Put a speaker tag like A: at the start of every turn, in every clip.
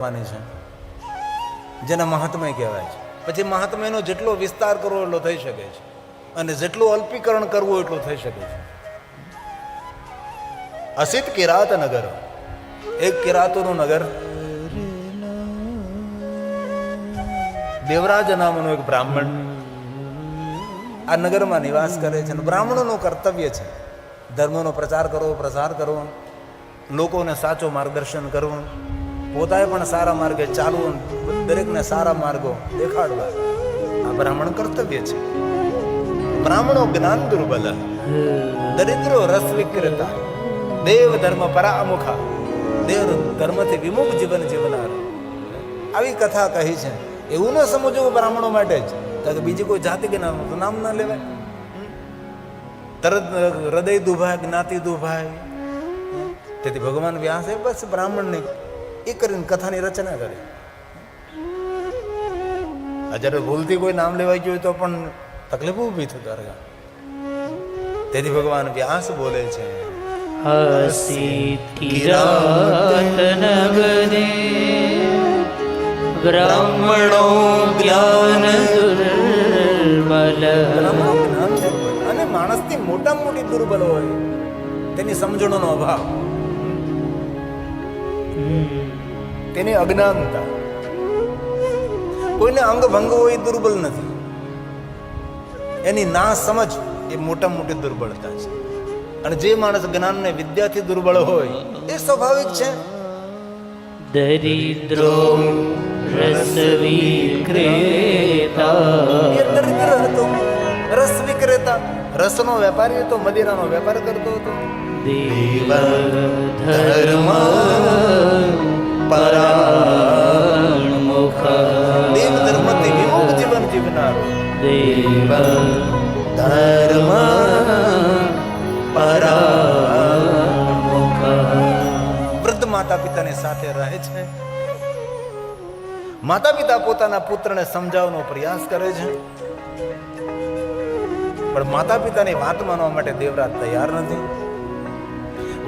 A: છે જેના મહાત્મય કહેવાય છે. પછી મહાત્મયનો જેટલો વિસ્તાર કરવો એટલો થઈ શકે છે અને જેટલું અલ્પીકરણ કરવું એટલું થઈ શકે છે. અસિત કિરાત નગર, એક કિરાતોનું નગર, દેવરાજ નામનો એક બ્રાહ્મણ આ નગરમાં નિવાસ કરે છે. બ્રાહ્મણોનું કર્તવ્ય છે ધર્મનો પ્રચાર કરવો, પ્રસાર કરવો, લોકોને સાચો માર્ગદર્શન કરવું, પોતાએ પણ સારા માર્ગે ચાલવું, દરેકને સારા માર્ગો દેખાડવા. આ બ્રાહ્મણ કર્તવ્ય છે. બ્રાહ્મણો જ્ઞાન દુર્બલ, દરિદ્રો રસ વિક્રેતા, દેવ ધર્મ પરામુખા, દેવ ધર્મથી વિમુખ જીવન જીવનાર. આવી કથા કહી છે. એવું ન સમજવું બ્રાહ્મણો માટે જ, કારણ કે બીજી કોઈ જાતિ કે નામ ના લેવાય. તરત હૃદય દુભાય, જ્ઞાતિ દુભાય. તેથી ભગવાન વ્યાસે બસ બ્રાહ્મણને એ કરીને કથાની રચના કરી. જ્યારે ભૂલથી કોઈ નામ લેવાઈ ગયું તો પણ તકલીફ ઊભી થતી. તેથી ભગવાન વ્યાસ બોલે છે,
B: અસિત કિરાત નગરે બ્રાહ્મણો જ્ઞાન દુર્બલ.
A: અને માણસથી મોટામાં મોટી દુર્બલ હોય તેની સમજણનો અભાવ, તેની અજ્ઞાનતા. કોઈને અંગ ભંગ હોય દુર્બલ નથી, એની ના સમજ એ મોટામાં મોટી દુર્બળતા છે. અને જે માણસ જ્ઞાન ને વિદ્યાથી દુર્બળ હોય એ સ્વાભાવિક છે.
B: દરિદ્રો રસ વિક્રેતા,
A: એ દરિદ્ર હતો, રસ વિક્રેતા, રસનો વેપારી હતો, મદિરાનો વેપાર કરતો હતો.
B: દેવ ધર્મ પરામુખ,
A: દેવ ધર્મથી વિમુખ જીવન જીવનારો.
B: દેવ ધર્મ પરામુખ.
A: વૃદ્ધ માતા પિતાની સાથે રહે છે. માતા પિતા પોતાના પુત્રને સમજાવવાનો પ્રયાસ કરે છે, પણ માતા પિતાની વાત માનવા માટે દેવરાજ તૈયાર નથી.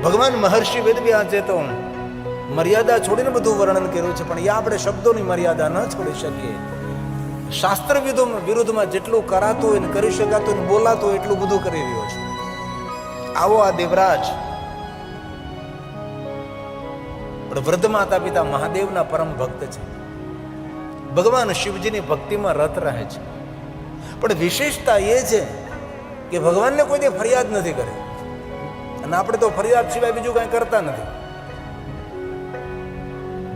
A: ભગવાન મહર્ષિ વેદવ્યાસે તો મર્યાદા છોડીને બધું વર્ણન કર્યું છે, પણ એ આપણે શબ્દોની મર્યાદા ન છોડી શકીએ. શાસ્ત્ર વિરુદ્ધમાં જેટલું કરાતું હોય ને કરી શકાતું ને બોલાતું હોય એટલું બધું કરી રહ્યો છે. આવો આ દેવરાજ. પણ વૃદ્ધ માતા પિતા મહાદેવના પરમ ભક્ત છે, ભગવાન શિવજીની ભક્તિમાં રત રહે છે. પણ વિશેષતા એ છે કે ભગવાનને કોઈ ફરિયાદ નથી કરી, અને આપણે તો ફરિયાદ સિવાય બીજું કઈ કરતા નથી.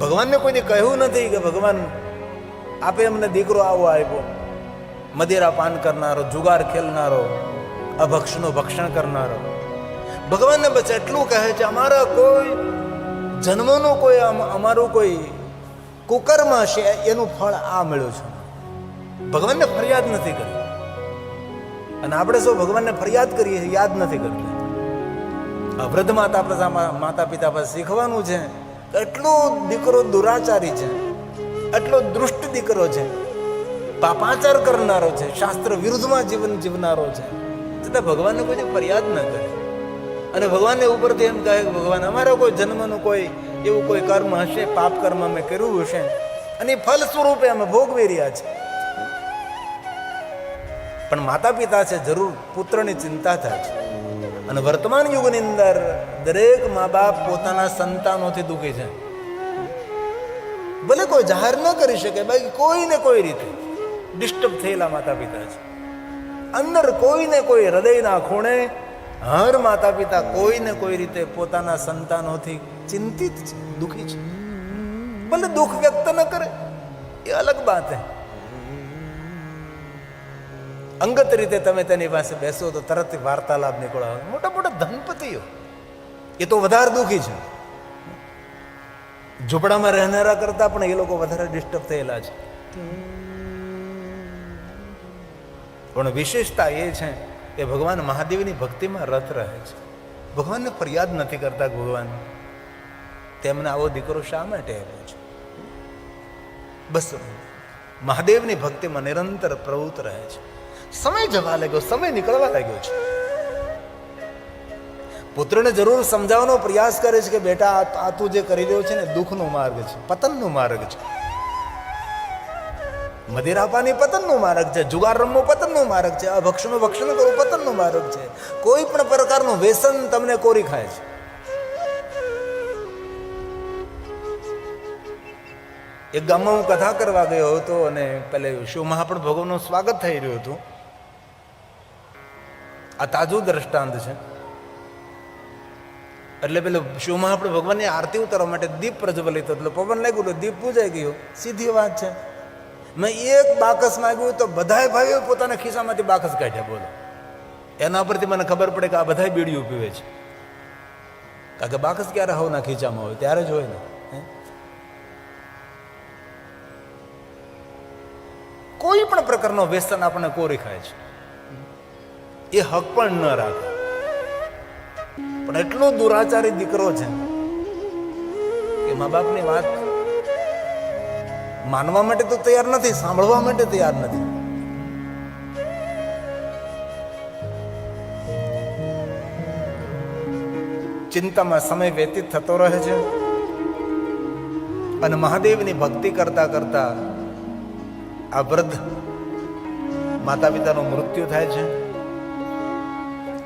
A: ભગવાનને કોઈ કહ્યું નથી કે ભગવાન આપે અમને દીકરો આવો આપ્યો, મદિરા પાન કરનારો, જુગાર ખેલનારો, અભક્ષનું ભક્ષણ કરનારો. ભગવાનને બસ એટલું કહે છે, અમારા કોઈ જન્મનો કોઈ અમારું કોઈ કુકર્મ હશે એનું ફળ આ મળ્યું છે. ભગવાનને ફરિયાદ નથી કરી. અને આપણે સૌ ભગવાનને ફરિયાદ કરીએ છીએ, યાદ નથી કરતા. આ વૃદ્ધ માતા પિતા પાસે શીખવાનું છે કે એટલો દીકરો દુરાચારી છે, એટલો દુષ્ટ દીકરો છે, પાપાચાર કરનારો છે, શાસ્ત્ર વિરુદ્ધમાં જીવન જીવનારો છે, છતાં ભગવાનને કોઈ ફરિયાદ ન કરે. અને ભગવાનને ઉપરથી એમ કહે કે ભગવાન અમારા કોઈ જન્મનું કોઈ એવું કોઈ કર્મ હશે, પાપ કર્મ અમે કર્યું હશે, અને ફલ સ્વરૂપે અમે ભોગવી રહ્યા છે. પણ માતા પિતા છે, જરૂર પુત્રની ચિંતા થાય છે. અને વર્તમાન યુગની અંદર દરેક મા બાપ પોતાના સંતાનોથી દુઃખી છે. ભલે કોઈ જાહેર ન કરી શકે, બાકી કોઈને કોઈ રીતે ડિસ્ટર્બ થયેલા માતા પિતા છે. અંદર કોઈને કોઈ હૃદયના ખૂણે હર માતા પિતા કોઈને કોઈ રીતે પોતાના સંતાનોથી ચિંતિત છે, દુઃખી છે. ભલે દુઃખ વ્યક્ત ન કરે એ અલગ બાત હે. અંગત રીતે તમે તેની પાસે બેસો તો તરત વાર્તાલાપ નીકળો. મોટા મોટા ધનપતિઓ એ તો વધારે દુઃખી છે. ઝૂંપડામાં રહેનારા કરતા પણ એ લોકો વધારે ડિસ્ટર્બ થયેલા છે. પણ વિશેષતા એ છે કે ભગવાન મહાદેવની ભક્તિમાં રત રહે છે. ભગવાનને ફરિયાદ નથી કરતા. ભગવાન તેમને આવો દીકરો શા માટે આપ્યો છે? બસ મહાદેવની ભક્તિમાં નિરંતર પ્રવૃત્ત રહે છે. સમય જવા લાગ્યો, સમય નીકળવા લાગ્યો છે. પુત્રને જરૂર સમજાવવાનો પ્રયાસ કરે છે કે બેટા આ તું જે કરી રહ્યો છે ને દુઃખનો માર્ગ છે, પતનનો માર્ગ છે. મદિરાપાની પતનનો માર્ગ છે, જુગાર રમવો પતનનો માર્ગ છે, અભક્ષનું ભક્ષણ કરવું પતનનો માર્ગ છે. કોઈ પણ પ્રકારનું વ્યસન તમને કોરી ખાય છે. એક ગામમાં હું કથા કરવા ગયો હતો અને પેલે શિવ મહાપ્રભુ ભગવાનનું સ્વાગત થઈ રહ્યું હતું. આ તાજું દ્રષ્ટાંત છે. એટલે પેલો શિવ મહાપ્રભુ ભગવાનની આરતી ઉતારવા માટે દીપ પ્રજ્વલિત એટલે પવન લાગ્યું એટલે દીપ પૂજાઈ ગયો. સીધી વાત છે. મેં એક બાકસ માંગ્યું તો બધાય ભાઈઓ પોતાના ખિસ્સામાંથી બાકસ કાઢ્યા. બોલો, એના પરથી મને ખબર પડે કે આ બધા બીડીયું પીવે છે. કારણ કે બાકસ ક્યારે હવના ખીચામાં હોય ત્યારે જ હોય ને. કોઈ પણ પ્રકારનો વ્યસન આપણને કોરી ખાય છે. એ હક પણ ન રાખે. પણ એટલો દુરાચારી દીકરો છે કે મા બાપની વાત માનવા માટે તો તૈયાર નથી, સાંભળવા માટે તૈયાર નથી. ચિંતામાં સમય વ્યતીત થતો રહે છે અને મહાદેવની ભક્તિ કરતા કરતા આ વૃદ્ધ માતા પિતાનું મૃત્યુ થાય છે.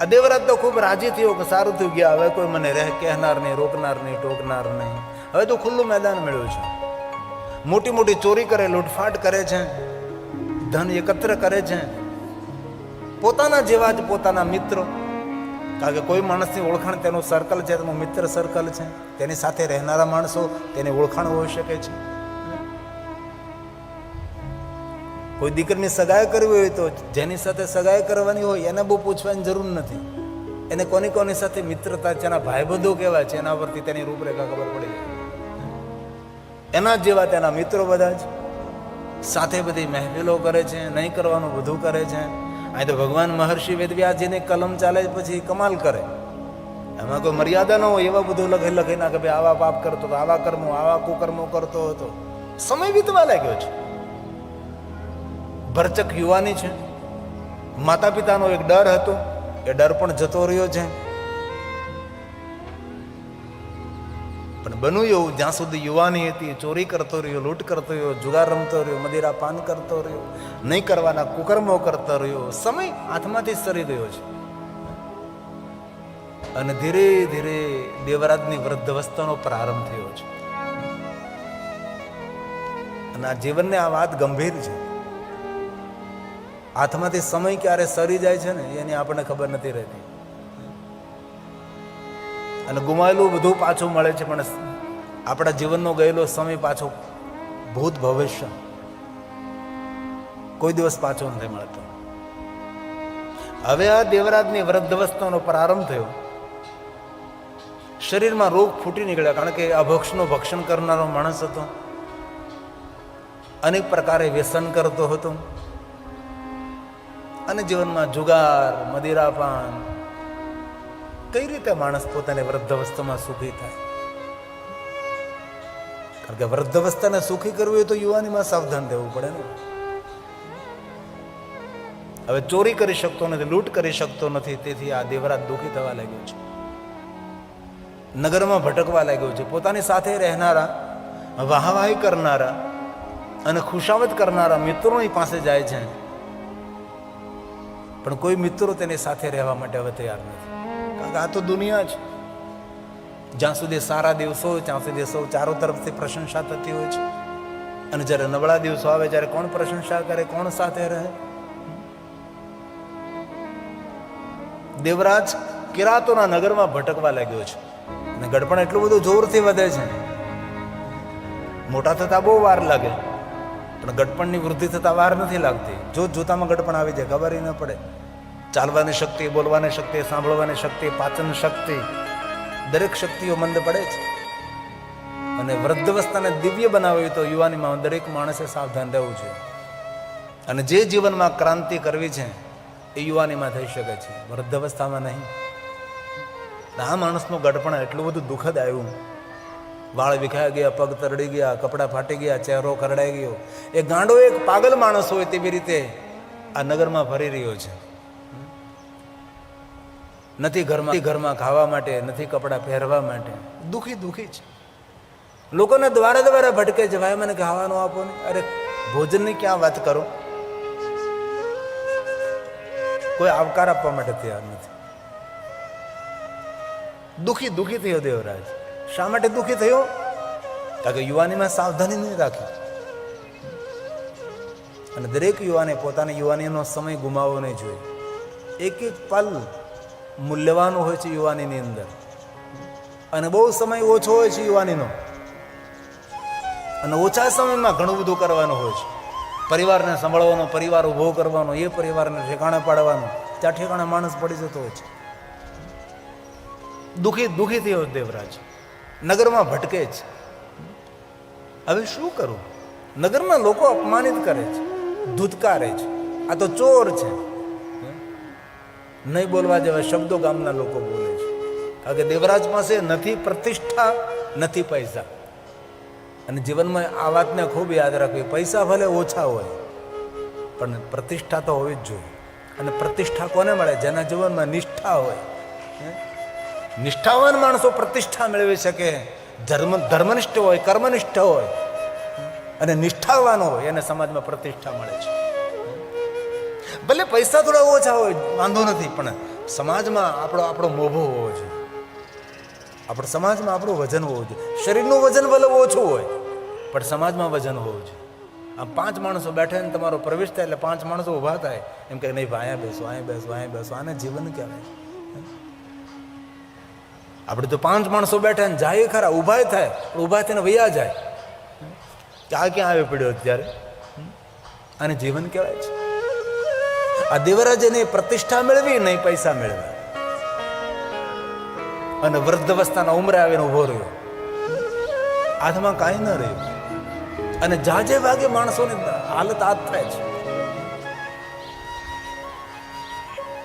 A: આ દેવરાજ તો ખૂબ રાજી થયો કે સારું થયું ગયા, હવે કોઈ મને કહેનાર નહીં, રોકનાર નહીં, ટોકનાર નહીં. હવે તો ખુલ્લું મેદાન મળ્યું છે. મોટી મોટી ચોરી કરે, લૂંટફાટ કરે છે, ધન એકત્ર કરે છે. પોતાના જેવા જ પોતાના મિત્રો, કારણ કે કોઈ માણસની ઓળખાણ તેનું સર્કલ છે, તેનું મિત્ર સર્કલ છે, તેની સાથે રહેનારા માણસો તેની ઓળખાણ હોઈ શકે છે. કોઈ દીકરીની સગાઈ કરવી હોય તો જેની સાથે સગાઈ કરવાની હોય એને બહુ પૂછવાની જરૂર નથી. એને કોની કોની સાથે મિત્રતા છે, એના ભાઈબંધો કેવા છે, એના પરથી તેની રૂપરેખા ખબર પડી જાય. એના જેવા તેના મિત્રો બધા જ સાથે બધી મહેફિલો કરે છે, નહીં કરવાનું બધું કરે છે. અહીં તો ભગવાન મહર્ષિ વેદવ્યાસજીની કલમ ચાલે પછી કમાલ કરે. એમાં કોઈ મર્યાદા ન હોય એવા બધું લખી નાખે, ભાઈ આવા પાપ કરતો હતો, આવા કર્મો, આવા કુકર્મો કરતો હતો. સમય વીતવા લાગ્યો છે. ભરચક યુવાની છે. માતા પિતાનો એક ડર હતો, એ ડર પણ જતો રહ્યો છે. પણ બન્યું એવું, જ્યાં સુધી યુવાની હતી ચોરી કરતો રહ્યો, લૂંટ કરતો રહ્યો, જુગાર રમતો રહ્યો, મદિરા પાન કરતો રહ્યો, નહીં કરવાના કુકર્મો કરતો રહ્યો. સમય હાથમાંથી સરી ગયો છે અને ધીરે ધીરે દેવરાજની વૃદ્ધાવસ્થાનો પ્રારંભ થયો છે. અને આ જીવનને આ વાત ગંભીર છે. હાથમાંથી સમય ક્યારે સરી જાય છે ને એની આપણને ખબર નથી રહેતી. અને ગુમાયેલું બધું પાછું મળે છે, પણ આપણા જીવનનો ગયેલો સમય પાછો, ભૂત ભવિષ્ય કોઈ દિવસ પાછો નથી મળતો. હવે આ દેવરાજની વૃદ્ધાવસ્થાનો પ્રારંભ થયો. શરીરમાં રોગ ફૂટી નીકળ્યા, કારણ કે અભક્ષનું ભક્ષણ કરનારો માણસ હતો. અનેક પ્રકારે વ્યસન કરતો હતો અને જીવનમાં જુગાર, મદિરાપાન. કઈ રીતે માણસ પોતાની વૃદ્ધાવસ્થામાં સુખી થાય? કારણ કે વૃદ્ધાવસ્થાને સુખી કરવી હોય તો યુવાનીમાં સાવધાન રહેવું પડે ને. હવે ચોરી કરી શકતો નથી, લૂંટ કરી શકતો નથી, તેથી આ દેવરાજ દુઃખી થવા લાગ્યો છે. નગરમાં ભટકવા લાગ્યો છે. પોતાની સાથે રહેનારા, વાહવાહી કરનારા અને ખુશામત કરનારા મિત્રોની પાસે જાય છે, પણ કોઈ મિત્રો તેની સાથે રહેવા માટે હવે તૈયાર નથી. કારણ કે આ તો દુનિયા છે. જ્યાં સુધી સારા દિવસો હોય ત્યાં સુધી સૌ ચારો તરફથી પ્રશંસા થતી હોય છે, અને જ્યારે નબળા દિવસો આવે ત્યારે કોણ પ્રશંસા કરે, કોણ સાથે રહે? દેવરાજ કિરાતોના નગરમાં ભટકવા લાગ્યો છે અને ગડપણ એટલું બધું જોરથી વધે છે. મોટા થતા બહુ વાર લાગે, પણ ગડપણની વૃદ્ધિ થતા વાર નથી લાગતી. જોતામાં ગડપણ આવી જાય, ખબર ન પડે. ચાલવાની શક્તિ, બોલવાની શક્તિ, સાંભળવાની શક્તિ, પાચન શક્તિ, દરેક શક્તિઓ મંદ પડે છે. અને વૃદ્ધાવસ્થાને દિવ્ય બનાવવી તો યુવાનીમાં દરેક માણસે સાવધાન રહેવું છે. અને જે જીવનમાં ક્રાંતિ કરવી છે એ યુવાનીમાં થઈ શકે છે, વૃદ્ધાવસ્થામાં નહીં. આ માણસનું ગડપણ એટલું બધું દુઃખદ આવ્યું. વાળ વિખાઈ ગયા, પગ તરડી ગયા, કપડાં ફાટી ગયા, ચહેરો ખરડાઈ ગયો. એ ગાંડો એક પાગલ માણસ હોય તેવી રીતે આ નગરમાં ફરી રહ્યો છે. નથી ઘરમાં ખાવા માટે, નથી કપડાં પહેરવા માટે, દુઃખી છે. લોકોને દ્વારા ભટકે છે, ભાઈ મને ખાવાનું આપો ને. અરે ભોજનની ક્યાં વાત કરો, કોઈ આવકાર આપવા માટે તૈયાર નથી. દુઃખી થયો દેવરાજ. શા માટે દુઃખી થયો? કારણ કે યુવાનીમાં સાવધાની નહીં રાખી. અને દરેક યુવાને પોતાની યુવાનીનો સમય ગુમાવવો નહીં જોઈએ. એક પલ મૂલ્યવાન હોય છે યુવાનીની અંદર, અને બહુ સમય ઓછો હોય છે યુવાનીનો, અને ઓછા સમયમાં ઘણું બધું કરવાનું હોય છે. પરિવારને સંભાળવાનો, પરિવાર ઊભો કરવાનો, એ પરિવારને ઠેકાણે પાડવાનો, ત્યાં ઠેકાણે માણસ પડી જતો હોય છે. દુઃખી થયો દેવરાજ. નગરમાં ભટકે છે. હવે શું કરું? નગરમાં લોકો અપમાનિત કરે છે, ધૂતકારે છે, આ તો ચોર છે. નહીં બોલવા જેવા શબ્દો ગામના લોકો બોલે છે. કારણ કે દેવરાજ પાસે નથી પ્રતિષ્ઠા, નથી પૈસા. અને જીવનમાં આ વાતને ખૂબ યાદ રાખવી. પૈસા ભલે ઓછા હોય, પણ પ્રતિષ્ઠા તો હોવી જ જોઈએ. અને પ્રતિષ્ઠા કોને મળે? જેના જીવનમાં નિષ્ઠા હોય. નિષ્ઠાવાન માણસો પ્રતિષ્ઠા મેળવી શકે. ધર્મનિષ્ઠ હોય, કર્મનિષ્ઠ હોય અને નિષ્ઠાવાન હોય, એને સમાજમાં પ્રતિષ્ઠા મળે છે. ભલે પૈસા થોડા ઓછા હોય, વાંધો નથી, પણ સમાજમાં આપણો મોભો હોવો જોઈએ. આપણા સમાજમાં આપણું વજન હોવું જોઈએ. શરીરનું વજન ભલે ઓછું હોય, પણ સમાજમાં વજન હોવું જોઈએ. આમ 5 માણસો બેઠે ને તમારો પ્રવેશ થાય એટલે 5 માણસો ઊભા થાય, એમ કે નહીં ભાઈ અહીંયા બેસો. આને જીવન કહેવાય. આપણે તો 5 માણસો બેઠા ને જાય ખરા, ઊભા થાય, ઊભા થઈને વૈયા જાય કે આ ક્યાં આવી પડ્યો અત્યારે. આને જીવન કહેવાય છે. આ દેવરાજે નહીં પ્રતિષ્ઠા મેળવી, નહીં પૈસા મેળવ્યા, અને વૃદ્ધ અવસ્થાના ઉંમરે આવીને ઉભો રહ્યો. હાથમાં કાંઈ ન રહ્યું. અને જાજે ભાગે માણસોની હાલત આ થાય છે.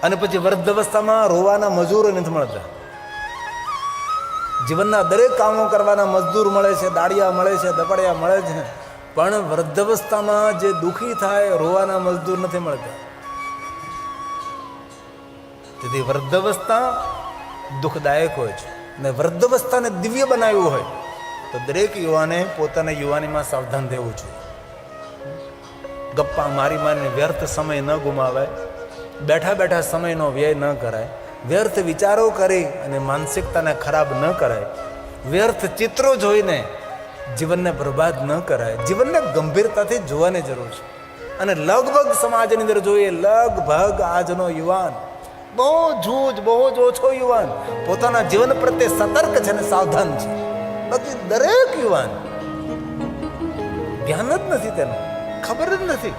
A: અને પછી વૃદ્ધ અવસ્થામાં રોવાના મજૂરો નથી મળતા. જીવનના દરેક કામો કરવાના મજદૂર મળે છે, દાડિયા મળે છે, દપડિયા મળે છે, પણ વૃદ્ધાવસ્થામાં જે દુઃખી થાય રોવાના મજદૂર નથી મળતા. તેથી વૃદ્ધાવસ્થા દુઃખદાયક હોય છે. અને વૃદ્ધાવસ્થાને દિવ્ય બનાવ્યું હોય તો દરેક યુવાને પોતાના યુવાનીમાં સાવધાન રહેવું જોઈએ. ગપ્પા મારીને વ્યર્થ સમય ન ગુમાવાય. બેઠા સમયનો વ્યય ન કરાય. વ્યર્થ વિચારો કરી અને માનસિકતાને ખરાબ ન કરાય. વ્યર્થ ચિત્રો જોઈને જીવનને બરબાદ ન કરાય. જીવનને ગંભીરતાથી જોવાની જરૂર છે. અને લગભગ સમાજની અંદર જોઈએ, લગભગ આજનો યુવાન બહુ જ ઓછો યુવાન પોતાના જીવન પ્રત્યે સતર્ક છે અને સાવધાન છે. બાકી દરેક યુવાન ધ્યાન જ નથી, તેનું ખબર જ નથી.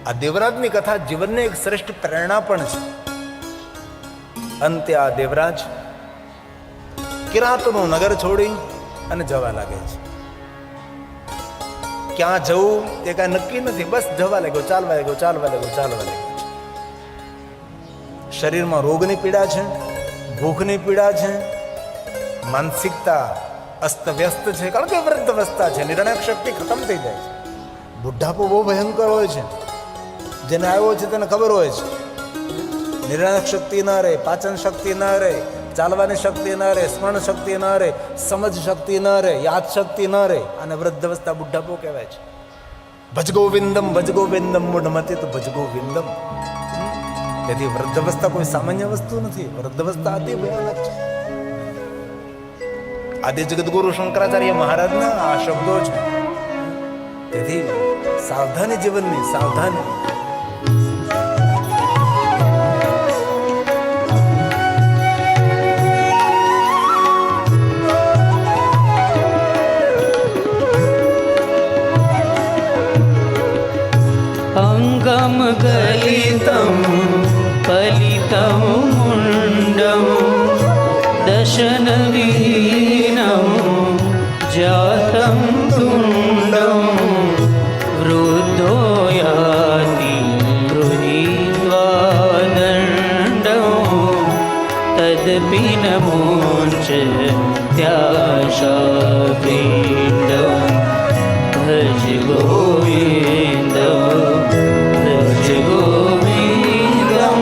A: આ દેવરાજની કથા જીવનને એક શ્રેષ્ઠ પ્રેરણા પણ છે. અંતે આ દેવરાજ કિરાતનું નગર છોડી અને જવા લાગે છે. ક્યાં જવું તે કાંઈ નક્કી નથી, બસ જવા લાગ્યો, ચાલવા લાગ્યો. શરીરમાં રોગની પીડા છે, ભૂખની પીડા છે, માનસિકતા અસ્તવ્યસ્ત છે, કારણ કે વૃદ્ધ અવસ્થા છે, નિર્ણય શક્તિ ખતમ થઈ જાય છે. બુઢાપો બહુ ભયંકર હોય છે. જેને આવ્યો છે તેને ખબર હોય છે. નિર્ણય શક્તિ ન રહે, પાચન શક્તિ ન રહે, ચાલવાની શક્તિ ન રહે, સ્મરણ શક્તિ ન રહે, સમજ શક્તિ ન રહે, યાદ શક્તિ ન રહે, અને વૃદ્ધ અવસ્થા બુઢાપો કહેવાય છે. ભજ ગોવિંદમ મૂઢમતી તો ભજ ગોવિંદમ. તેથી વૃદ્ધ અવસ્થા કોઈ સામાન્ય વસ્તુ નથી. વૃદ્ધ અવસ્થા અતિ ભયાનક છે. આદિ જગતગુરુ શંકરાચાર્ય મહારાજના આ શબ્દો છે. તેથી સાવધાની જીવનની, સાવધાની.
B: અંગમ ગલિતમ ફલિતમ મુંડમ દશન વિહીનમ જાતમ તુંડમ વૃદ્ધો યાતિ ગૃહીત્વા દંડમ તદપી ન મુંચ ત્યાશાપિંડમ ભજ ગોવિંદમ ભજ ગોવિંદમ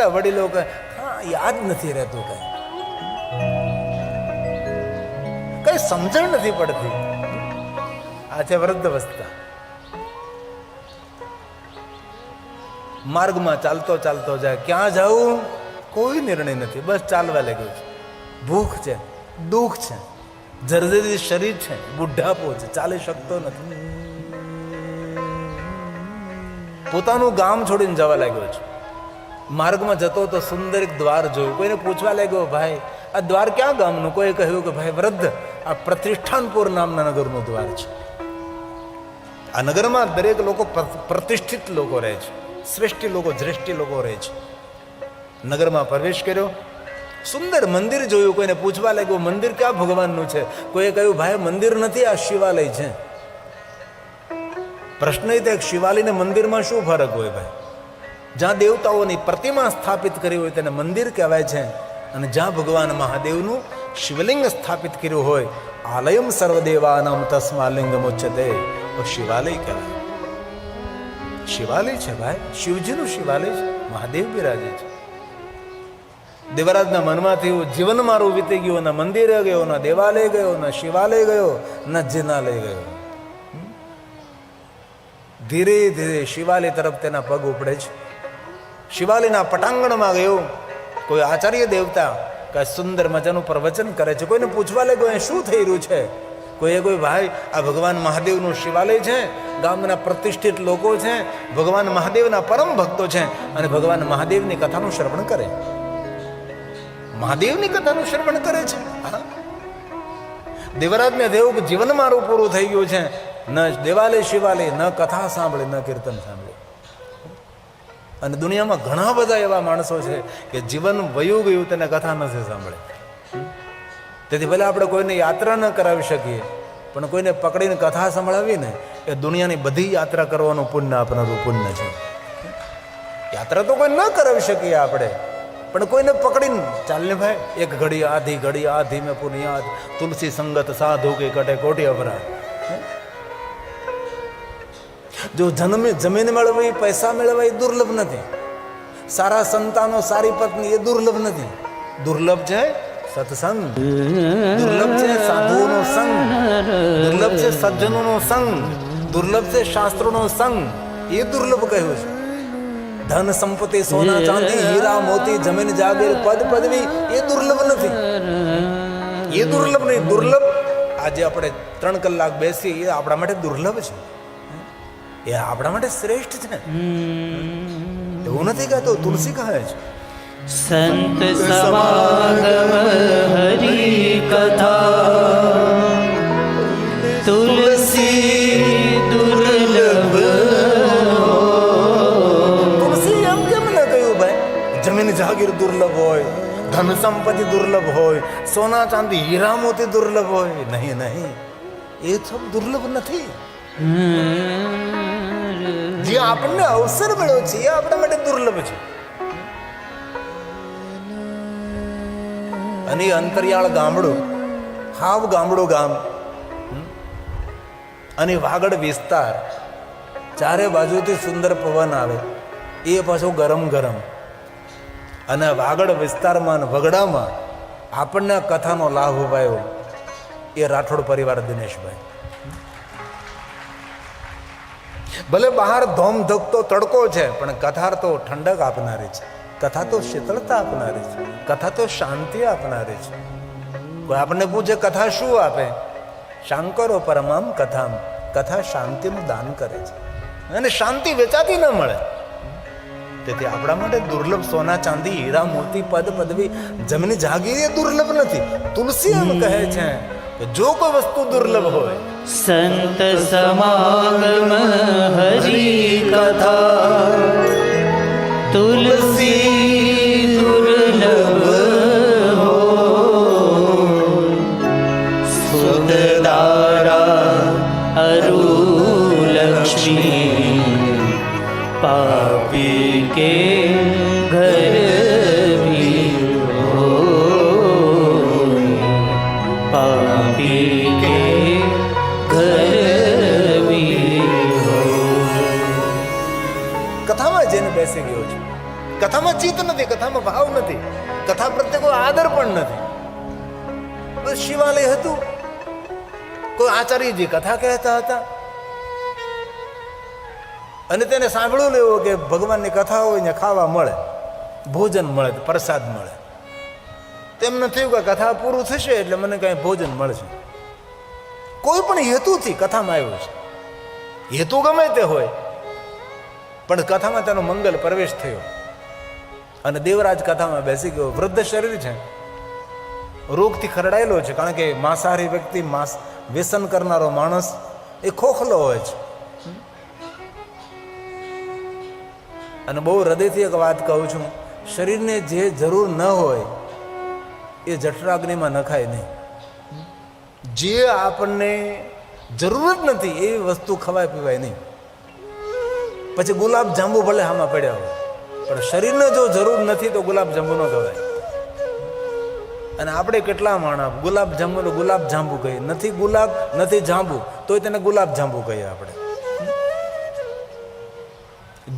A: કેટલા વડીલો કહે હા યાદ નથી રહેતું, કઈ સમજણ નથી પડતી. આ છે વૃદ્ધ અવસ્થા. માર્ગમાં ચાલતો ચાલતો જાય, ક્યાં જાવું કોઈ નિર્ણય નથી, બસ ચાલવા લાગ્યો છે. ભૂખ છે, દુઃખ છે, જર્જરિત શરીર છે, બુઢાપો છે, ચાલી શકતો નથી. પોતાનું ગામ છોડીને જવા લાગ્યો છે. માર્ગમાં જતો તો સુંદર એક દ્વાર જોયું. કોઈને પૂછવા લાગ્યો ભાઈ આ દ્વાર ક્યાં ગામનું? કોઈ કહ્યું કે ભાઈ વૃદ્ધ આ પ્રતિષ્ઠાનપુર નામના નગરનું દ્વાર છે. આ નગરમાં દરેક લોકો પ્રતિષ્ઠિત લોકો રહે છે, શ્રેષ્ઠી લોકો, શ્રેષ્ઠી લોકો રહે છે. નગરમાં પ્રવેશ કર્યો, સુંદર મંદિર જોયું. કોઈને પૂછવા લાગ્યું મંદિર ક્યાં ભગવાનનું છે? કોઈએ કહ્યું ભાઈ મંદિર નથી, આ શિવાલય છે. પ્રશ્ન એ થાય શિવાલય ને મંદિરમાં શું ફરક હોય ભાઈ? જ્યાં દેવતાઓની પ્રતિમા સ્થાપિત કરી હોય તેને મંદિર કહેવાય છે, અને જ્યાં ભગવાન મહાદેવનું શિવલિંગ સ્થાપિત કર્યું હોય આલયમ સર્વદેવાનામ તસ્માલિંગમ ઉચ્યતે, શિવાલય કહેવાય. શિવાલય છે ભાઈ, શિવજીનું શિવાલય છે, મહાદેવ બિરાજે છે. દેવરાજના મનમાં થયું જીવન મારું વીતી ગયું, ના મંદિરે ગયો, ના દેવાલય ગયો, ના શિવાલય ગયો, ના જિનાલય ગયો. ધીરે ધીરે શિવાલય તરફ તેના પગ ઉપડે છે. શિવાલયના પટાંગણમાં ગયો. કોઈ આચાર્ય દેવતા કઈ સુંદર મજાનું પ્રવચન કરે છે. કોઈને પૂછવા લાગ્યો એ શું થઈ રહ્યું છે? કોઈ ભાઈ આ ભગવાન મહાદેવનું શિવાલય છે, ગામના પ્રતિષ્ઠિત લોકો છે, ભગવાન મહાદેવના પરમ ભક્તો છે, અને ભગવાન મહાદેવની કથાનું શ્રવણ કરે. મહાદેવની કથાનું શ્રવણ કરે છે. દેવરાજને થયું કે જીવન મારું પૂરું થઈ ગયું છે, ન દેવાલય શિવાલય, ન કથા સાંભળે, ન કીર્તન સાંભળે. અને દુનિયામાં ઘણા બધા એવા માણસો છે કે જીવન વયું ગયું તેને કથા નથી સાંભળે. તેથી ભલે આપણે કોઈને યાત્રા ન કરાવી શકીએ, પણ કોઈને પકડીને કથા સંભળાવી ને એ દુનિયાની બધી યાત્રા કરવાનું પુણ્ય આપનારું પુણ્ય છે. યાત્રા તો કોઈ ન કરાવી શકીએ આપણે, પણ કોઈને પકડીને ચાલને ભાઈ એક ઘડી આધી મેં પુનિયાદ, તુલસી સંગત સાધુ કે કટે કોટી અપરાધ. જો જમીન મેળવવી, પૈસા મેળવવા એ દુર્લભ નથી. સારા સંતાનો, સારી પત્ની એ દુર્લભ નથી. દુર્લભ છે સત્સંગ, દુર્લભ છે સાધુઓનો સંગ, દુર્લભ છે સજ્જનોનો સંગ, દુર્લભ છે શાસ્ત્રોનો સંગ. એ દુર્લભ કહ્યું છે. ધન સંપત્તિ, સોના ચાંદી, હીરા મોતી, જમીન જાગીર, પદ પદવી એ દુર્લભ નથી. એ દુર્લભ નહીં. દુર્લભ આજે આપણે 3 કલાક બેસીએ એ આપણા માટે દુર્લભ છે, એ આપણા માટે શ્રેષ્ઠ છે. એવું નથી કહેતો, તુલસી કહે છે
B: સંત સમાગમ હરી કથા, તુલસી દુર્લભ.
A: તુલસી એમ કેમ ન કહ્યું ભાઈ? જમીન જાગીર દુર્લભ હોય, ધન સંપત્તિ દુર્લભ હોય, સોના ચાંદી હીરા મોતી દુર્લભ હોય. નહીં, એ સબ દુર્લભ નથી. જે આપણને અવસર મળ્યો છે એ આપણા માટે દુર્લભ છે. અને અંતરિયાળ ગામડું, હાવ ગામડું ગામ, અને વાગડ વિસ્તાર, ચારે બાજુથી સુંદર પવન આવે, એ પાછો ગરમ ગરમ. અને વાગડ વિસ્તારમાં અને વગડામાં આપણને કથાનો લાભ અપાયો એ રાઠોડ પરિવાર દિનેશભાઈ. ભલે બહાર ધોમ ધકતો તડકો છે, પણ કથા તો ઠંડક આપનારી છે, કથા તો શીતળતા આપનારી છે, કથા તો શાંતિ આપનારી છે. કોઈ આપણને પૂછે કથા શું આપે? શાંકરો પરમામ કથામ, કથા શાંતિનું દાન કરે છે, અને શાંતિ વેચાતી ન મળે. તેથી આપણા માટે દુર્લભ સોના ચાંદી હીરા મોતી પદ પદવી જમીન જાગીર એ દુર્લભ નથી. તુલસી એમ કહે છે કે જો કોઈ વસ્તુ દુર્લભ હોય,
B: સંત સમાગમ હરી કથા, તુલસી દુર્લભ હો, સુતદારા અરુ લક્ષ્મી, પાપી के घर भी हो, पापी के घर भी हो.
A: કથામાં જઈને બેસી ગયો છું, કથામાં ચિત્ત નથી, કથામાં ભાવ નથી, કથા પ્રત્યે કોઈ આદર પણ નથી. બસ શિવાલય હતું, કોઈ આચાર્યજી કથા કહેતા હતા અને તેને સાંભળવું લેવું કે ભગવાનની કથા હોય ને ખાવા મળે, ભોજન મળે, પ્રસાદ મળે. તેમને થયું કે કથા પૂરું થશે એટલે મને કાંઈ ભોજન મળશે. કોઈ પણ હેતુથી કથામાં આવ્યું છે, હેતુ ગમે તે હોય, પણ કથામાં તેનો મંગલ પ્રવેશ થયો અને દેવરાજ કથામાં બેસી ગયો. વૃદ્ધ શરીર છે, રોગથી ખરડાયેલો છે, કારણ કે માંસાહારી વ્યક્તિ, વ્યસન કરનારો માણસ એ ખોખલો હોય છે. અને બહુ હૃદયથી એક વાત કહું છું, શરીરને જે જરૂર ન હોય એ જઠરાગ્નિમાં નખાય નહીં. જે આપણને જરૂર જ નથી એવી વસ્તુ ખવાય પીવાય નહીં. પછી ગુલાબ જાંબુ ભલે આમાં પડ્યા હોય, પણ શરીરને જો જરૂર નથી તો ગુલાબ જાંબુ ન ખવાય. અને આપણે કેટલા માણસ ગુલાબ જાંબુ કહીએ, નથી ગુલાબ નથી જાંબુ તોય તેને ગુલાબ જાંબુ કહીએ આપણે.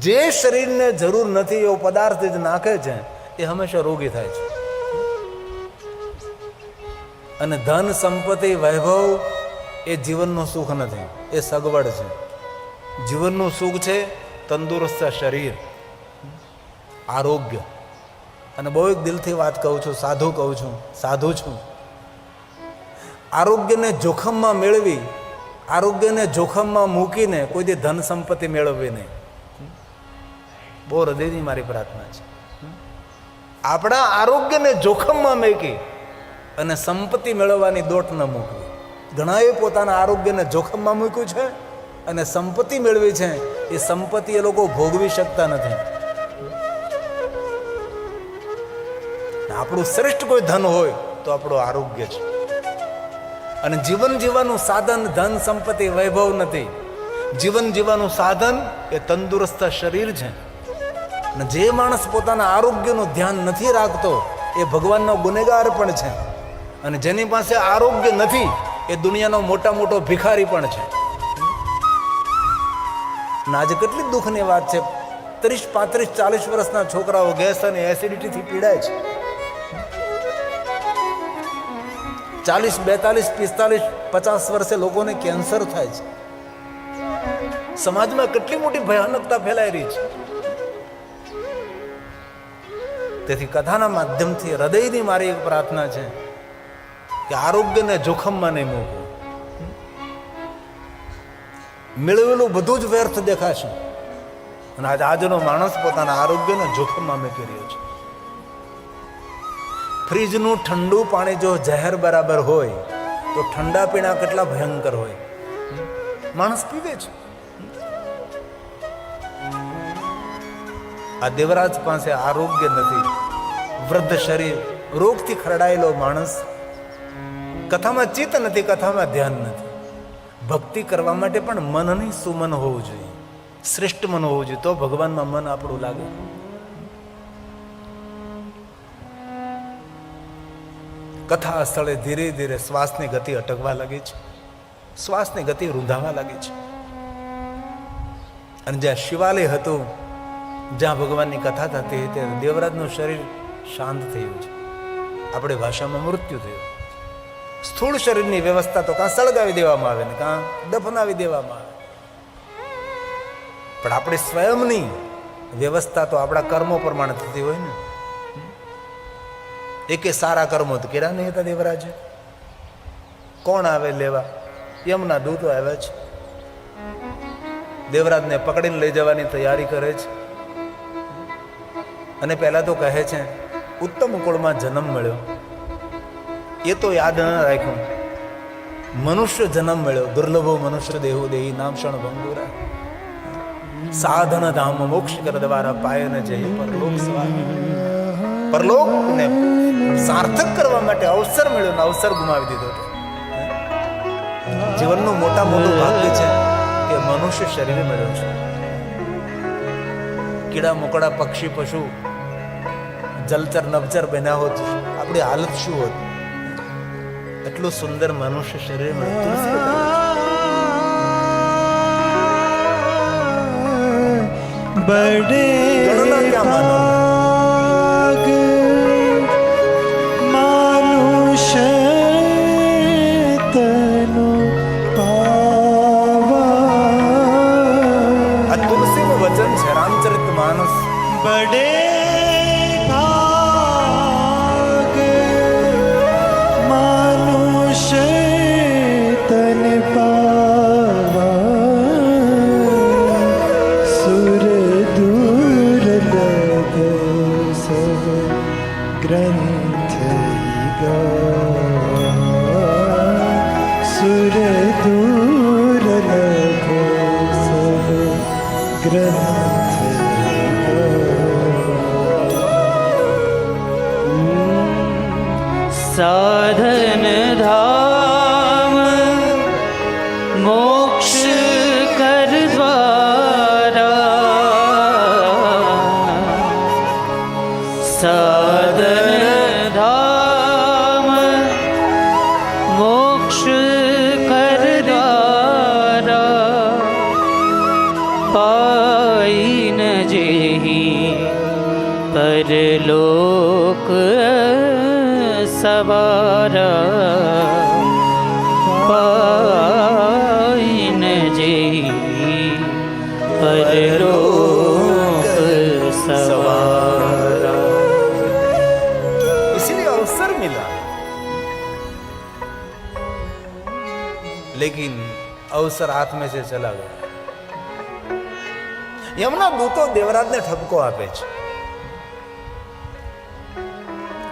A: જે શરીરને જરૂર નથી એવો પદાર્થ જ નાખે છે એ હંમેશા રોગી થાય છે. અને ધન સંપત્તિ વૈભવ એ જીવનનું સુખ નથી, એ સગવડ છે. જીવનનું સુખ છે તંદુરસ્ત શરીર, આરોગ્ય. અને બહુ એક દિલથી વાત કહું છું, સાધુ છું. આરોગ્યને જોખમમાં મેળવી, આરોગ્યને જોખમમાં મૂકીને કોઈ દી ધન સંપત્તિ મેળવવી નહીં. બહુ હૃદયની મારી પ્રાર્થના છે. આપણા આરોગ્યને જોખમમાં મૂકી અને સંપત્તિ મેળવવાની દોટ ન મૂકવી. ઘણાએ પોતાના આરોગ્યને જોખમમાં મૂક્યું છે અને સંપત્તિ મેળવી છે. એ સંપત્તિ એ લોકો ભોગવી શકતા નથી. આપણું શ્રેષ્ઠ કોઈ ધન હોય તો આપણું આરોગ્ય છે. અને જીવન જીવવાનું સાધન ધન સંપત્તિ વૈભવ નથી. જીવન જીવવાનું સાધન એ તંદુરસ્ત શરીર છે. અને જે માણસ પોતાના આરોગ્યનું ધ્યાન નથી રાખતો એ ભગવાનનો ગુનેગાર પણ છે. અને જેની પાસે આરોગ્ય નથી એ દુનિયાનો મોટો ભિખારી પણ છે. અને આજે કેટલી દુઃખની વાત છે, 30, 35, 40 વર્ષના છોકરાઓ ગેસ અને એસિડિટીથી પીડાય છે. 40, 42, 45, 50 વર્ષે લોકોને કેન્સર થાય છે. સમાજમાં કેટલી મોટી ભયાનકતા ફેલાઈ રહી છે. તેથી કથાના માધ્યમથી હૃદયની મારી એક પ્રાર્થના છે કે આરોગ્યને જોખમમાં નહીં મૂકવું. મેળવેલું બધું જ વ્યર્થ દેખાશે. અને આજનો માણસ પોતાના આરોગ્યને જોખમમાં મૂકી રહ્યો છે. ફ્રીજનું ઠંડુ પાણી જો ઝેર બરાબર હોય તો ઠંડા પીણા કેટલા ભયંકર હોય. માણસ પીવે છે. આ દેવરાજ પાસે આરોગ્ય નથી, વૃદ્ધ શરીર, રોગથી ખરડાયેલો માણસ. કથામાં ચિત્ત નથી, કથામાં ધ્યાન નથી. ભક્તિ કરવા માટે પણ મનની સુમન હોવું જોઈએ, શ્રેષ્ઠ મન હોવું જોઈએ, તો ભગવાનમાં મન આપણું લાગે. કથા સ્થળે ધીરે ધીરે શ્વાસની ગતિ અટકવા લાગી છે, શ્વાસની ગતિ રૂંધાવા લાગી છે. અને જ્યાં શિવાલય હતું, જ્યાં ભગવાનની કથા થતી હતી, દેવરાજનું શરીર શાંત થયું છે. આપણી ભાષામાં મૃત્યુ થયું. સ્થૂળ શરીરની વ્યવસ્થા તો કાં સળગાવી દેવામાં આવે ને કાં દફનાવી દેવામાં આવે, પણ આપણી સ્વયંની વ્યવસ્થા તો આપણા કર્મો પ્રમાણે થતી હોય ને. એકે સારા કર્મો તો કર્યા નહીં હતા દેવરાજે. કોણ આવે લેવા? યમના દૂતો આવ્યા છે. દેવરાજને પકડીને લઈ જવાની તૈયારી કરે છે. અને પહેલા તો કહે છે ઉત્તમ કુળમાં જન્મ મળ્યો, એ તો યાદ ન રાખ્યું. મનુષ્ય જન્મ મળ્યો, દુર્લભો મનુષ્ય દેહુ દેહી નામ ક્ષણ ભંગુરા, સાધન ધામ મોક્ષ કર દ્વારા પાય ન જય પરલોક સવાર. પરલોકને સાર્થક કરવા માટે અવસર મળ્યો ને અવસર ગુમાવી દીધો. જીવનનું મોટું ભાગ્ય છે કે મનુષ્ય શરીર મળ્યો છે. કીડા મકોડા પક્ષી પશુ જલચર નવચર બન્યા હોત, આપણી હાલત શું હોત? એટલું સુંદર મનુષ્ય શરીર મળ્યું.
B: બડે
A: ગણના ક્યાં માનો?
B: સાધન ધામ મોક્ષ કર દ્વારા સાધન ધામ મોક્ષ કર દ્વારા પાઈ ન જેહી પરલોક સવારા પાઈ ન જેહી પરલોક સવારા.
A: इसीलिए अवसर मिला, लेकिन अवसर हाथ में से चला गया. यमना दूतो देवराजने ठपको આપે છે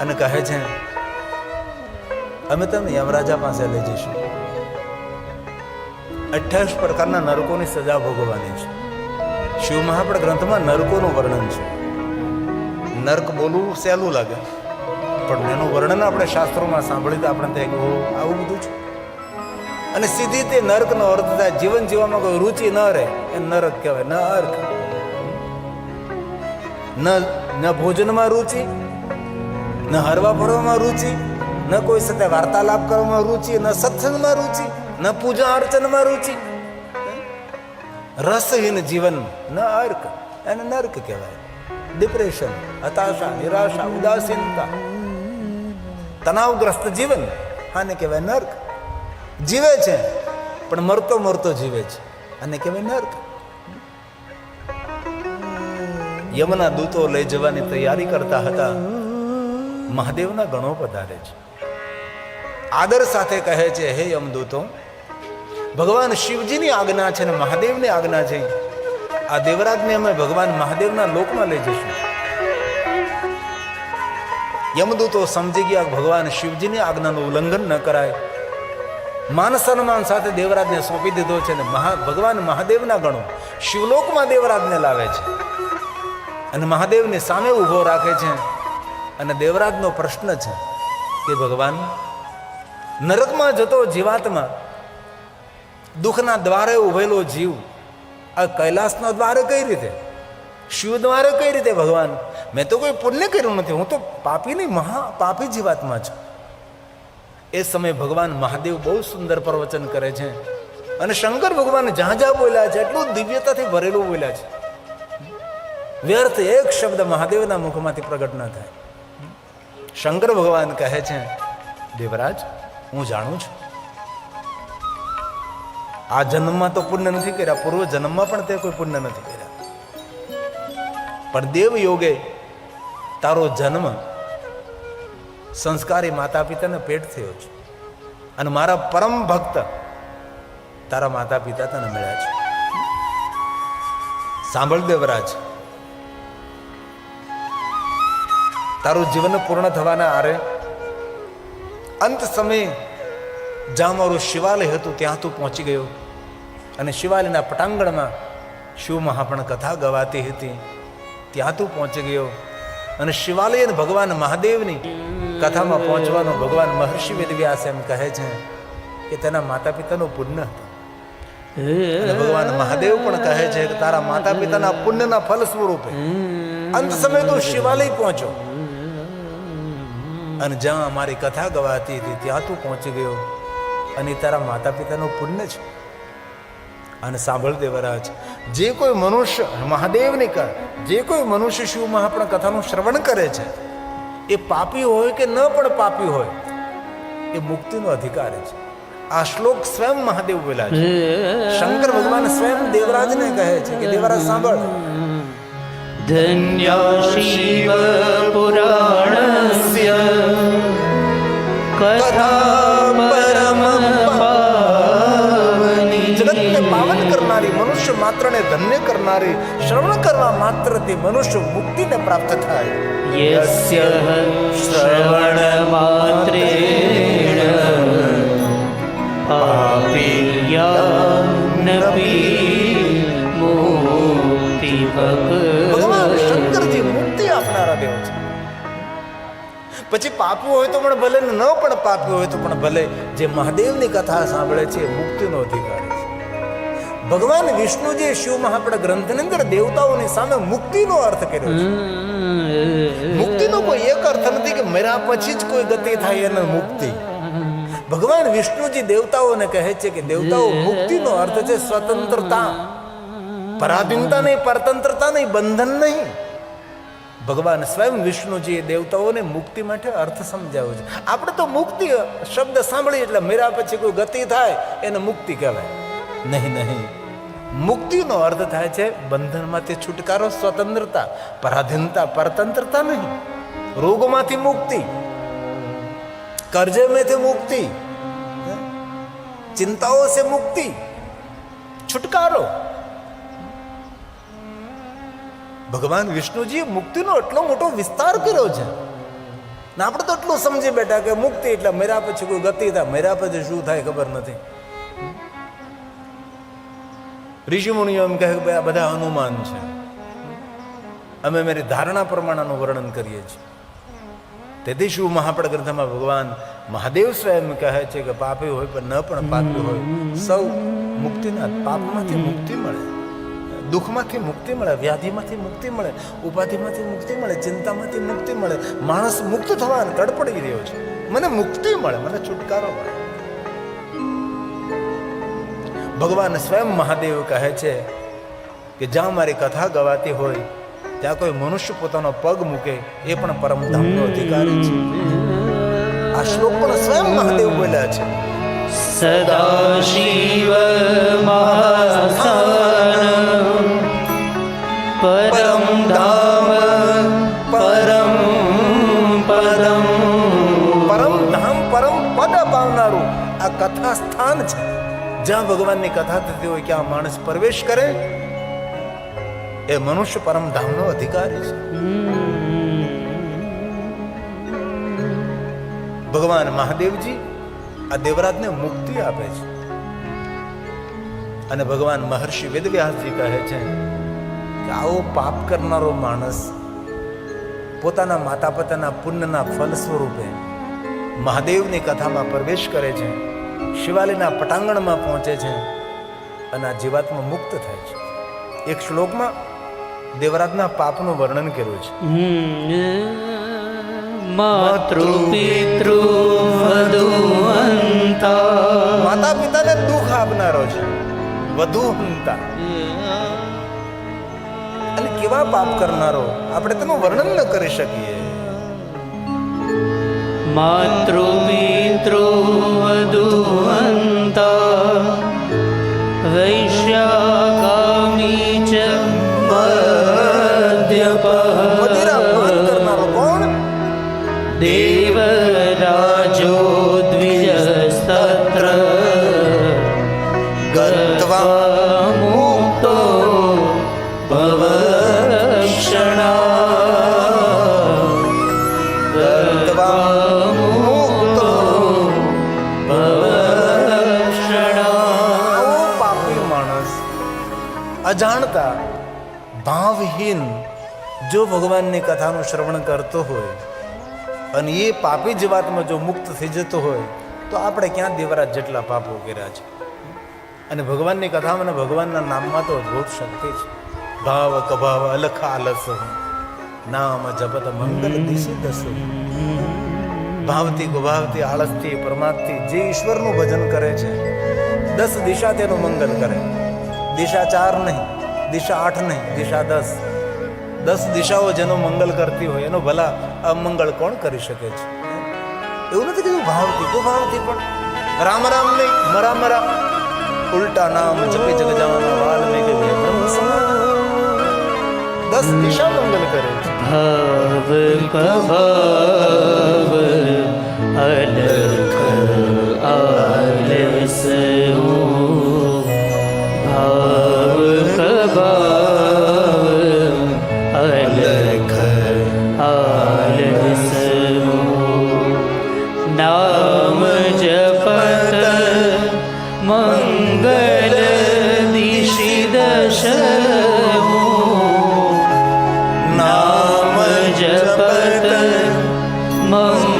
A: અને કહે છે અમે તમને યમરાજા પાસે લઈ જઈશું. 28 પ્રકારના નરકોની સજા ભોગવવાની છે. શિવ મહાપુરાણ ગ્રંથમાં નરકોનું વર્ણન છે. નર્ક બોલવું સહેલું લાગે, પણ એનું વર્ણન આપણે શાસ્ત્રોમાં સાંભળ્યું તો આપણે થાય કે આવું બધું છે. અને સીધી તે નર્કનો અર્થ થાય જીવન જીવવામાં કોઈ રુચિ ન રહે એ નરક કહેવાય. ન અર્ક, ન ભોજનમાં રુચિ, ન હરવા ફરવામાં રુચિ, ન કોઈ સાથે વાર્તાલાપ કરવામાં રુચિ, ન સત્સંગમાં રુચિ, ન પૂજા અર્ચનમાં રુચિ. રસહીન જીવન ન અર્ક, એને નર્ક કહેવાય. ડિપ્રેશન, હતાશા, નિરાશા, ઉદાસીનતા, તણાવગ્રસ્ત જીવન, આને કહેવાય નર્ક. જીવે છે પણ મરતો મરતો જીવે છે, આને કહેવાય નર્ક. યમના દૂતો લઈ જવાની તૈયારી કરતા હતા. મહાદેવના ગણો પધારે છે. આદર સાથે કહે છે, હે યમદૂતો, ભગવાન શિવજીની આજ્ઞા છે ને મહાદેવની આજ્ઞા છે. આ દેવરાજને અમે ભગવાન મહાદેવના લોકમાં લઈ જઈશું. યમદૂતો સમજી ગયા ભગવાન શિવજીની આજ્ઞાનું ઉલ્લંઘન ન કરાય. માન સન્માન સાથે દેવરાજને સોંપી દીધો છે ને ભગવાન મહાદેવના ગણો શિવલોકમાં દેવરાજને લાવે છે અને મહાદેવની સામે ઊભો રાખે છે. અને દેવરાજનો પ્રશ્ન છે કે ભગવાન, નરકમાં જતો જીવાત્મા, દુઃખના દ્વારે ઉભેલો જીવ આ કૈલાસના દ્વારે કઈ રીતે, શિવ દ્વારે કઈ રીતે? ભગવાન, મેં તો કોઈ પુણ્ય કર્યું નથી, હું તો પાપી નહીં, મહાપાપી જીવાત્મા છું. એ સમયે ભગવાન મહાદેવ બહુ સુંદર પ્રવચન કરે છે અને શંકર ભગવાન જ્યાં જ્યાં બોલ્યા છે એટલું દિવ્યતાથી ભરેલું બોલ્યા છે. વ્યર્થ એક શબ્દ મહાદેવના મુખમાંથી પ્રગટ ન થાય. શંકર ભગવાન કહે છે, દેવરાજ, હું જાણું છું આ જન્મમાં તો પુણ્ય નથી કર્યા, પૂર્વ જન્મમાં પણ તે કોઈ પુણ્ય નથી કર્યા, પણ દેવ યોગે તારો જન્મ સંસ્કારી માતા પિતાને પેટ થયો છે અને મારા પરમ ભક્ત તારા માતા પિતા તને મળ્યા છે. સાંભળ દેવરાજ, તારું જીવન પૂર્ણ થવાના આરે અંત સમયે જ્યાં મારું શિવાલય હતું ત્યાં તું પહોંચી ગયો અને શિવાલયના પટાંગણમાં શિવ મહાપણ કથા ગવાતી હતી ત્યાં તું પહોંચી ગયો અને શિવાલય ભગવાન મહાદેવની કથામાં પહોંચવાનો ભગવાન મહર્ષિ વેદવ્યાસ એમ કહે છે કે તેના માતા પિતાનું પુણ્ય હતું. અને ભગવાન મહાદેવ પણ કહે છે કે તારા માતા પિતાના પુણ્યના ફલ સ્વરૂપે અંત સમય તું શિવાલય પહોંચો અને જ્યાં અમારી કથા ગવાતી હતી ત્યાં તું પહોંચી ગયો અને તારા માતા પિતાનું પુણ્ય છે. અને સાંભળ દેવરાજ, જે કોઈ મનુષ્ય મહાદેવની જે કોઈ મનુષ્ય શિવ મહાપણ કથાનું શ્રવણ કરે છે એ પાપી હોય કે ન પણ પાપી હોય એ મુક્તિનો અધિકાર છે. આ શ્લોક સ્વયં મહાદેવ બોલ્યા છે. શંકર ભગવાન સ્વયં દેવરાજને કહે છે કે દેવરાજ સાંભળ,
B: ધન્ય શિવ પુરાણસ્ય કથા પરમ પાવની.
A: જગતને પાવન કરનારી, મનુષ્ય માત્રને ધન્ય કરનારી, શ્રવણ કરવા માત્ર તે મનુષ્ય મુક્તિને પ્રાપ્ત થાય.
B: યસ્ય શ્રવણ માત્રેણ પાપેયાનપી મુક્તિ.
A: પછી પાપી હોય તો પણ ભલે, ન પણ પાપી હોય તો પણ ભલે, જે મહાદેવની કથા સાંભળે છે એ મુક્તિનો અધિકારી છે. ભગવાન વિષ્ણુજીએ શિવ મહાપડ ગ્રંથની અંદર દેવતાઓની સામે મુક્તિનો અર્થ કર્યો છે. મુક્તિનો કોઈ એક અર્થ નથી કે મર્યા પછી જ કોઈ ગતિ થાય એને મુક્તિ. ભગવાન વિષ્ણુજી દેવતાઓને કહે છે કે દેવતાઓ, મુક્તિનો અર્થ છે સ્વતંત્રતા, પરાધીનતા નહીં, પરતંત્રતા નહીં, બંધન નહીં. ભગવાન સ્વયં વિષ્ણુજીએ દેવતાઓને મુક્તિ માટે અર્થ સમજાવ્યો છે. આપણે તો મુક્તિ શબ્દ સાંભળીએ એટલે મર્યા પછી કોઈ ગતિ થાય એને મુક્તિ કહેવાય. નહીં, મુક્તિનો અર્થ થાય છે બંધનમાંથી છુટકારો, સ્વતંત્રતા, પરાધીનતા, પરતંત્રતા નહીં. રોગમાંથી મુક્તિ, कर्जे मुक्ति, चिंताओं से मुक्ति, छुटकारो. भगवान विष्णुजी मुक्तिनो એટલો મોટો વિસ્તાર કર્યો છે ને આપણે તો એટલું સમજી બેઠા કે મુક્તિ એટલે મર્યા પછી કોઈ ગતિ થાય. મર્યા પછી શું થાય ખબર નથી. ઋષિ મુનિઓ એમ કહે કે ભાઈ આ બધા અનુમાન છે, અમે મારી ધારણા પ્રમાણેનું વર્ણન કરીએ છીએ. તેથી શિવ મહાપડ ગ્રંથમાં ભગવાન મહાદેવ સ્વયં કહે છે કે પાપી હોય પણ ન પણ પાપી હોય, સૌ મુક્તિના, પાપમાંથી મુક્તિ મળે, દુઃખમાંથી મુક્તિ મળે, વ્યાધિમાંથી મુક્તિ મળે, ઉપાધિમાંથી મુક્તિ મળે, ચિંતામાંથી મુક્તિ મળે. માણસ મુક્ત થવાનો તડપડી રહ્યો છે, મને મુક્તિ મળે, મને છુટકારો મળે. ભગવાન સ્વયં મહાદેવ કહે છે કે જ્યાં મારી કથા ગવાતી હોય ત્યાં કોઈ મનુષ્ય પોતાનો પગ મૂકે એ પણ પરમધામનો અધિકારી છે. આ શ્લોક પણ સ્વયં મહાદેવ બોલ્યા છે.
B: સદાશિવ મહાસ્થાન પરમ ધામ પરમ પદમ.
A: પરમ ધામ, પરમ પદ પામનારું આ કથા સ્થાન છે. જ્યાં ભગવાનની કથા થતી હોય ક્યાં માણસ પ્રવેશ કરે એ મનુષ્ય પરમધામનો અધિકારી છે. ભગવાન મહાદેવજી આ દેવરાજને મુક્તિ આપે છે અને ભગવાન મહર્ષિ વેદવ્યાસજી કહે છે કે આવો પાપ કરનારો માણસ પોતાના માતા પિતાના પુણ્યના ફલ સ્વરૂપે મહાદેવની કથામાં પ્રવેશ કરે છે, શિવાલયના પટાંગણમાં પહોંચે છે અને આ જીવાત્મા મુક્ત થાય છે. એક શ્લોકમાં દેવરાજના પાપનું વર્ણન કર્યું છે.
B: માતૃ પિતૃ વધુવંતા,
A: માતા પિતાને દુઃખ આપનારો છે, વધુવંતા. અને કેવા પાપ કરનારો, આપણે તેનું વર્ણન ન કરી શકીએ.
B: માતૃ પિતૃ વધુવંતા વૈશ્યાકામી ચ
A: મદિરાપાન કરનારો કોણ?
B: દેવરાજો દ્વિજસ્તત્ર ગત્વા મુક્તો ભવક્ષણા, ગત્વા મુક્તો ભવક્ષણા.
A: પાપી માણસ અજાણતા, ભાવહીન જો ભગવાનની કથાનું શ્રવણ કરતો હોય અને એ પાપી જીવાતમાં જો મુક્ત થઈ જતો હોય તો આપણે ક્યાં દેવરાજ જેટલા પાપો કર્યા છે. અને ભગવાનની કથામાં ભગવાનના નામમાં તો અદ્ભુત શક્તિ છે. ભાવ કભાવ અલખ આલસ નામ જપત મંગલ દિશી દસ. ભાવથી કુભાવથી આળસથી પ્રમાદથી જે ઈશ્વરનું ભજન કરે છે 10 દિશા તેનું મંગલ કરે. દિશા 4 નહીં, દિશા 8 નહીં, દિશા 10. 10 દિશાઓ જેનો મંગલ કરતી હોય એનો ભલા અમંગળ કોણ કરી શકે છે? એવું નથી કીધું ભાવથી કુભાવથી, પણ રામ રામ નહીં, મરા મરા ઉલટા નામ જપે જગજાના વાલ્મીકી બ્રહ્મ સમાન. 10 દિશા મંગલ કરે છે.
B: ભાવ કભાવ અલખ આલસ, ભાવ કભાવ અલખ આલસ, નામ જપત મંગલ દિશી દશ, નામ જપત મંગલ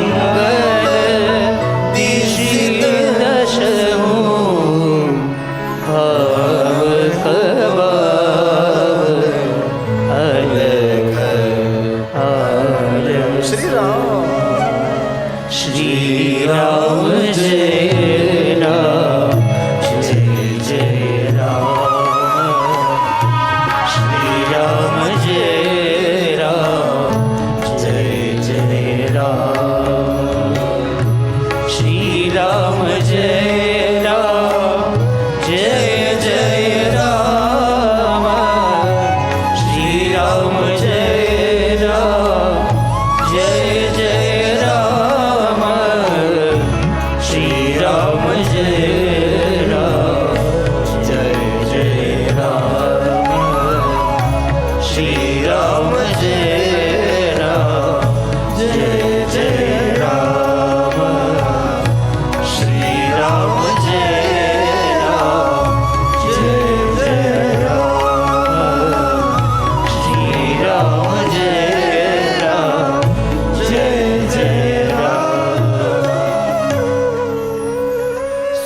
B: રામ જય રામ જય જય રામ શ્રી રામ જય રામ જય જય રામ શ્રી રામ જય રામ જય જય રામ શ્રી રામ જય રામ જય જય રામ શ્રી રામ જય રામ જય જય રામ શ્રી રામ જય રામ જય જય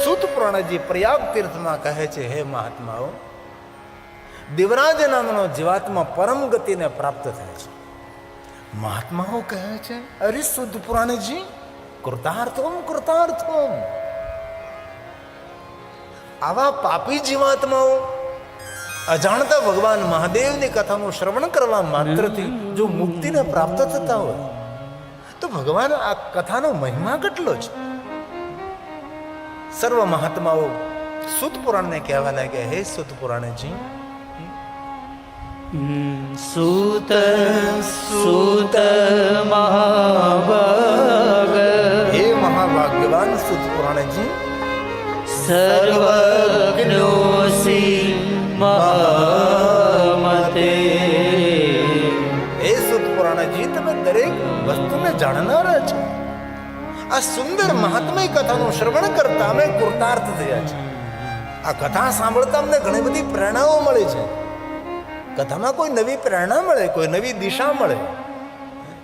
A: સુત પુરાણજી પ્રયાગ તીર્થમાં કહે છે, હે મહાત્માઓ, દેવરાજ નામનો જીવાત્મા પરમ ગતિને પ્રાપ્ત થાય છે. મહાત્માઓ કહે છે, અરે સુત પુરાણજી, કૃતાર્થોમ કૃતાર્થોમ. આવા પાપી જીવાત્માઓ અજાણતા ભગવાન મહાદેવની કથાનું શ્રવણ કરવા માત્રથી જો મુક્તિને પ્રાપ્ત થતા હોય તો ભગવાન આ કથાનો મહિમા કેટલો છે. સર્વ મહાત્માઓ સુત પુરાણને કહેવા લાગ્યા, હે સુત પુરાણજી,
B: સૂત સૂત મહાભાગ
A: હે મહાભાગ્યવાન સુત પુરાણજી,
B: સર્વજ્ઞોસી મહામતે.
A: હે સુત પુરાણજી, તમે દરેક વસ્તુને જાણનારા છો. આ સુંદર મહાત્મય કથાનું શ્રવણ કરતા અમે કૃતાર્થ થયા છે. આ કથા સાંભળતા અમને ઘણી બધી પ્રેરણાઓ મળે છે. કથામાં કોઈ નવી પ્રેરણા મળે, કોઈ નવી દિશા મળે,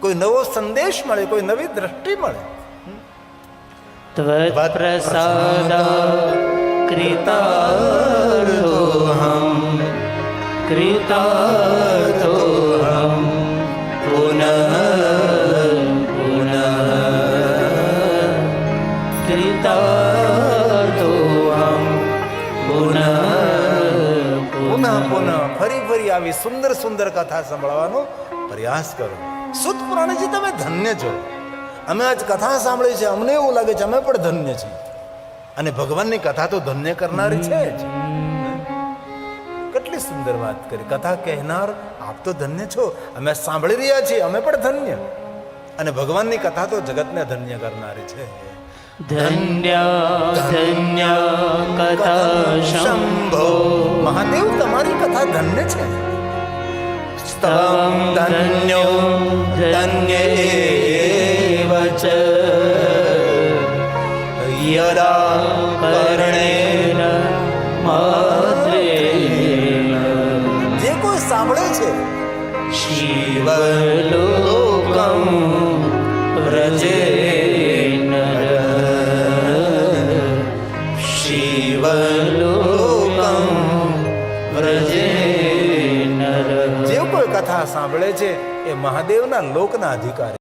A: કોઈ નવો સંદેશ મળે, કોઈ નવી દ્રષ્ટિ મળે.
B: ત્વત્ પ્રસાદા કૃતાર્થોહમ કૃતાર્થોહમ પુનઃ પુનઃ કૃતાર્થોહમ પુનઃ
A: પુનઃ પુનઃ ફરી ફરી આવી સુંદર સુંદર કથા સંભળાવવાનો પ્રયાસ કરો. સુત પુરાણજી, તમે ધન્ય છો. અમે આજ કથા સાંભળી છે, અમને એવું લાગે છે અમે પણ ધન્ય છે. અને ભગવાનની કથા તો ધન્ય કરનારી છે જ. કેટલી સુંદર વાત કરી. કથા કહેનાર આપ તો ધન્ય છો, અમે સાંભળી રહ્યા છીએ, અમે પણ ધન્ય. અને ભગવાનની કથા તો જગતને ધન્ય કરનારી છે.
B: ધન્ય ધન્ય કથા શંભો.
A: મહાદેવ, તમારી કથા ધન્ય છે.
B: સ્તવં ધન્યો ધન્યેવ ચ યદા કર્ણેન માત્રેણ.
A: જે કોઈ સાંભળે છે
B: શિવલોકં વ્રજેન શિવલોકં વ્રજેન.
A: જે કોઈ કથા સાંભળે છે એ મહાદેવના લોકના અધિકારી.